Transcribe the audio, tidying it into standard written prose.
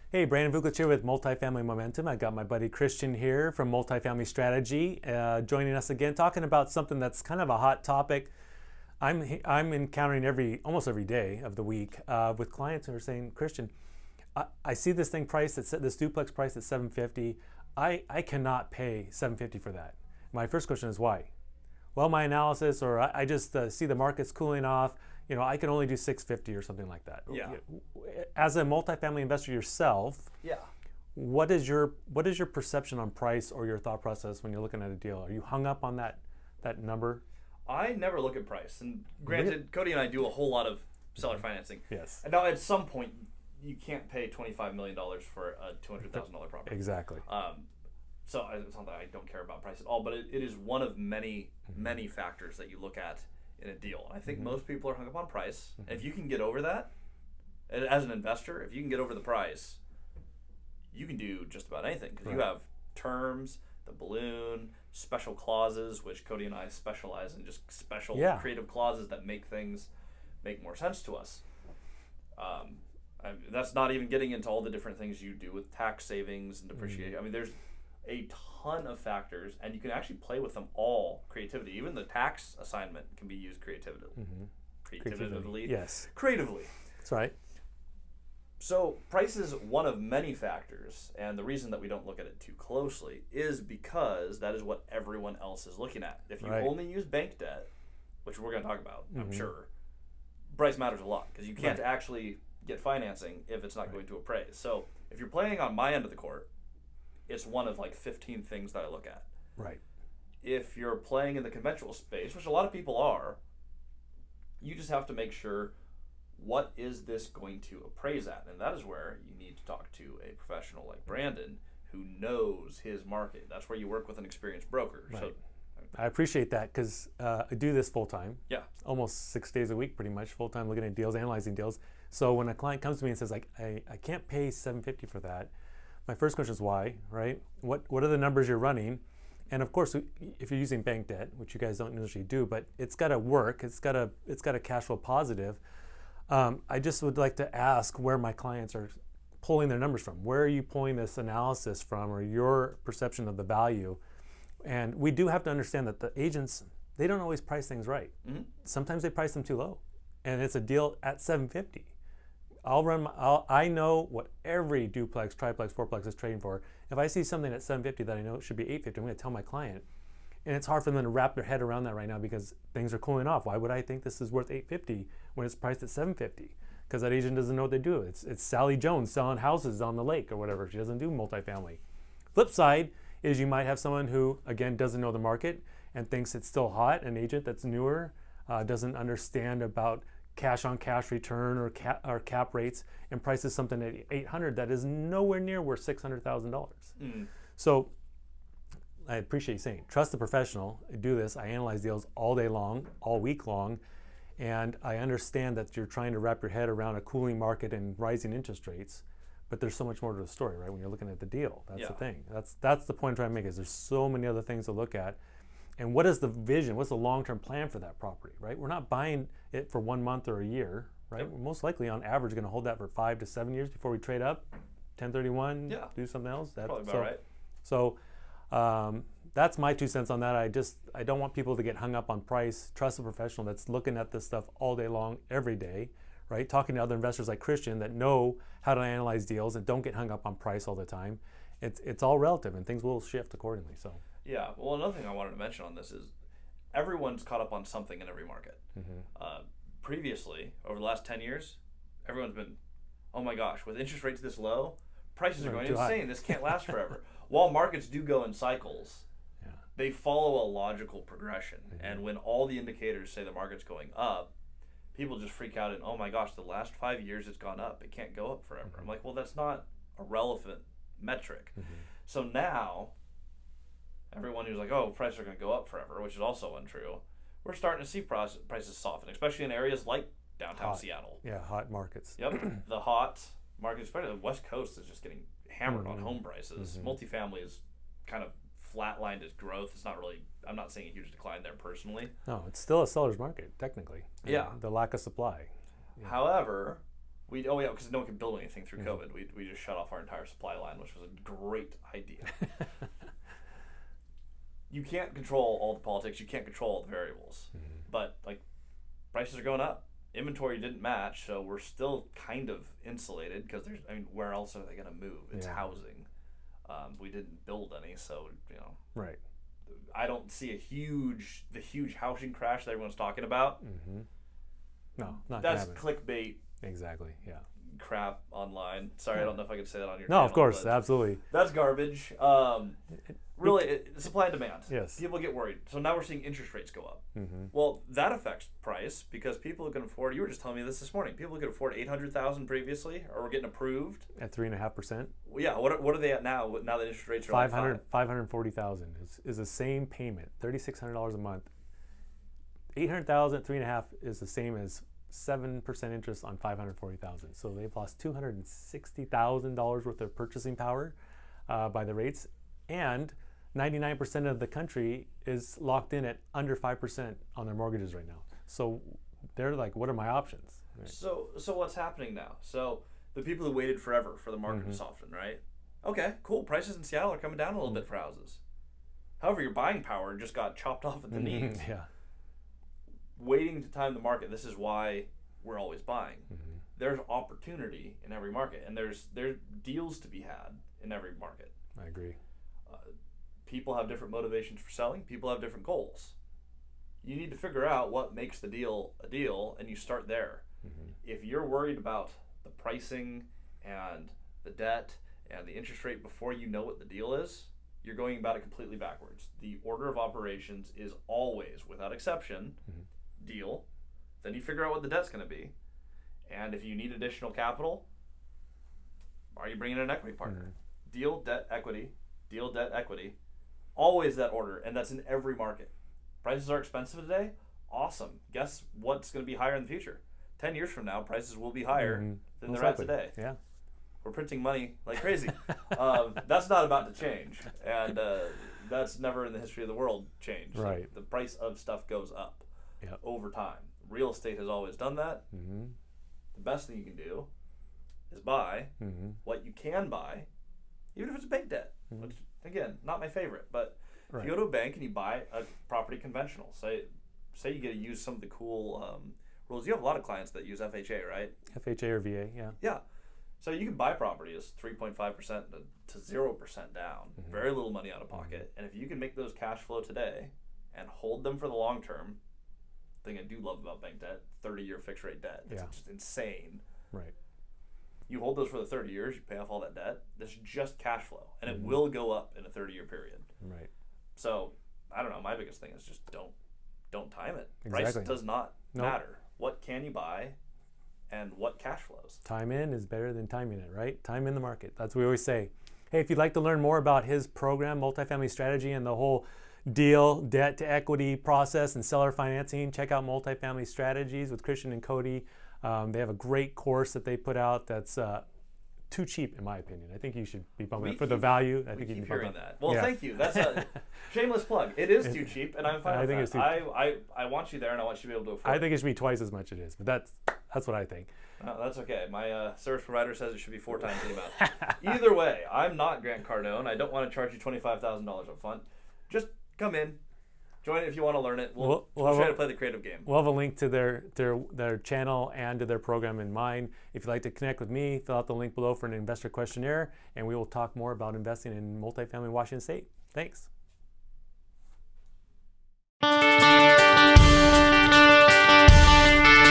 Hey, Brandon Vuklich here with Multifamily Momentum. I got my buddy Christian here from Multifamily Strategy joining us again, talking about something that's kind of a hot topic. I'm encountering almost every day of the week with clients who are saying, Christian, I see this thing priced at this duplex priced at 750. I cannot pay 750 for that. My first question is why? Well, my analysis, or I just see the market's cooling off. You know, I can only do 650 or something like that. Yeah. As a multifamily investor yourself, Yeah. what is your perception on price or your thought process when you're looking at a deal? Are you hung up on that number? I never look at price. And granted, Cody and I do a whole lot of seller financing. Yes. And now at some point, you can't pay $25 million for a $200,000 property. Exactly. So it's not that I don't care about price at all, but it is one of many factors that you look at in a deal. I think most people are hung up on price. And if you can get over that, as an investor, if you can get over the price, you can do just about anything because you have terms, the balloon, special clauses, which Cody and I specialize in, just special creative clauses that make things make more sense to us. That's not even getting into all the different things you do with tax savings and depreciation. I mean, there's a ton of factors, and you can actually play with them all. Creativity, even the tax assignment can be used creatively. Creatively. Yes. Creatively. That's right. So price is one of many factors, and the reason that we don't look at it too closely is because that is what everyone else is looking at. If you only use bank debt, which we're going to talk about, I'm sure, price matters a lot because you can't actually get financing if it's not going to appraise. So if you're playing on my end of the court, it's one of like 15 things that I look at. Right. If you're playing in the conventional space, which a lot of people are, you just have to make sure, what is this going to appraise at? And that is where you need to talk to a professional like Brandon who knows his market. That's where you work with an experienced broker. Right. So I appreciate that because I do this full time. Yeah. Almost 6 days a week, pretty much full time, looking at deals, analyzing deals. So when a client comes to me and says, like, I can't pay $750 for that, my first question is why, right? What are the numbers you're running? And of course, if you're using bank debt, which you guys don't usually do, but it's got to work. It's got a cash flow positive. I just would like to ask where my clients are pulling their numbers from. Where are you pulling this analysis from, or your perception of the value? And we do have to understand that the agents, they don't always price things right. Sometimes they price them too low, and it's a deal at 750. I know what every duplex, triplex, fourplex is trading for. If I see something at 750 that I know it should be 850, I'm going to tell my client. And it's hard for them to wrap their head around that right now because things are cooling off. Why would I think this is worth 850 when it's priced at 750? Because that agent doesn't know what they do. It's Sally Jones selling houses on the lake or whatever. She doesn't do multifamily. Flip side is you might have someone who, again, doesn't know the market and thinks it's still hot. An agent that's newer doesn't understand about cash on cash return or cap rates and prices something at 800 that is nowhere near worth $600,000. So I appreciate you saying, trust the professional. I do this. I analyze deals all day long, all week long, and I understand that you're trying to wrap your head around a cooling market and rising interest rates, but there's so much more to the story, right? When you're looking at the deal, that's the thing. That's the point I'm trying to make. Is there's so many other things to look at. And what is the vision? What's the long-term plan for that property, right? We're not buying it for 1 month or a year, right? We're most likely, on average, going to hold that for 5 to 7 years before we trade up, 1031, do something else. That's probably about right. So that's my 2 cents on that. I don't want people to get hung up on price. Trust a professional that's looking at this stuff all day long, every day, right? Talking to other investors like Christian that know how to analyze deals and don't get hung up on price all the time. It's all relative, and things will shift accordingly. So. Yeah, well, another thing I wanted to mention on this is everyone's caught up on something in every market. Previously, over the last 10 years, everyone's been, oh my gosh, with interest rates this low, prices are going insane. This can't last forever. While markets do go in cycles, they follow a logical progression. And when all the indicators say the market's going up, people just freak out and, oh my gosh, the last 5 years it's gone up. It can't go up forever. I'm like, well, that's not a relevant metric. So now, everyone who's like, oh, prices are going to go up forever, which is also untrue, we're starting to see prices soften, especially in areas like downtown Seattle. Yeah, hot markets. Yep, the hot market, especially the West Coast, is just getting hammered on home prices. Multifamily is kind of flatlined its growth. It's not really, I'm not seeing a huge decline there personally. No, it's still a seller's market, technically. Yeah. The lack of supply. However, because no one could build anything through COVID. We just shut off our entire supply line, which was a great idea. You can't control all the politics. You can't control all the variables. But like, prices are going up. Inventory didn't match, so we're still kind of insulated because where else are they going to move? It's housing. We didn't build any, so Right. I don't see the huge housing crash that everyone's talking about. No, not that's clickbait. Exactly. Yeah. Crap online. Sorry, I don't know if I could say that on your No, channel, of course, absolutely. That's garbage. Really, supply and demand. Yes. People get worried. So now we're seeing interest rates go up. Well, that affects price because people who can afford, you were just telling me this morning, people who could afford $800,000 previously or were getting approved. At 3.5%? Well, yeah, what are they at now that interest rates are like $540,000 is the same payment, $3,600 a month. $800,000 at 3.5 is the same as 7% interest on $540,000. So they've lost $260,000 worth of purchasing power by the rates, and 99% of the country is locked in at under 5% on their mortgages right now. So they're like, what are my options? Right. So what's happening now? So the people who waited forever for the market to soften, right? Okay, cool. Prices in Seattle are coming down a little bit for houses. However, your buying power just got chopped off at the knees. Yeah. Waiting to time the market. This is why we're always buying. There's opportunity in every market, and there's deals to be had in every market. I agree. People have different motivations for selling. People have different goals. You need to figure out what makes the deal a deal, and you start there. If you're worried about the pricing and the debt and the interest rate before you know what the deal is, you're going about it completely backwards. The order of operations is always, without exception, deal. Then you figure out what the debt's going to be. And if you need additional capital, are you bringing in an equity partner? Deal, debt, equity. Deal, debt, equity. Always that order, and that's in every market. Prices are expensive today? Awesome. Guess what's going to be higher in the future? 10 years from now, prices will be higher than they're at today. Yeah. We're printing money like crazy. That's not about to change, and that's never in the history of the world changed. Right. The price of stuff goes up over time. Real estate has always done that. The best thing you can do is buy what you can buy, even if it's bank debt, which, again, not my favorite. But if you go to a bank and you buy a property conventional, say you get to use some of the cool rules. You have a lot of clients that use FHA, right? FHA or VA, yeah. Yeah. So you can buy property as 3.5% to 0% down, very little money out of pocket. And if you can make those cash flow today and hold them for the long term, the thing I do love about bank debt, 30-year fixed rate debt. It's just insane. Right. You hold those for the 30 years, you pay off all that debt. That's just cash flow, and it will go up in a 30-year period. Right. So I don't know. My biggest thing is just don't time it. Exactly. Price does not matter. What can you buy, and what cash flows? Time in is better than timing it, right? Time in the market. That's what we always say. Hey, if you'd like to learn more about his program, Multifamily Strategy, and the whole deal, debt to equity process and seller financing, check out Multifamily Strategies with Christian and Cody. They have a great course that they put out that's too cheap, in my opinion. I think you should be bumping it for the value. I think you keep can hearing that. Well, thank you. That's a shameless plug. It is too cheap, and I'm fine with that. I want you there, and I want you to be able to afford it. I think it should be twice as much it is, but that's what I think. That's okay. My service provider says it should be 4 times the amount. Either way, I'm not Grant Cardone. I don't want to charge you $25,000 up front. Just come in. Join it if you want to learn it. We'll try to play the creative game. We'll have a link to their channel and to their program in mind. If you'd like to connect with me, fill out the link below for an investor questionnaire, and we will talk more about investing in multifamily in Washington State. Thanks.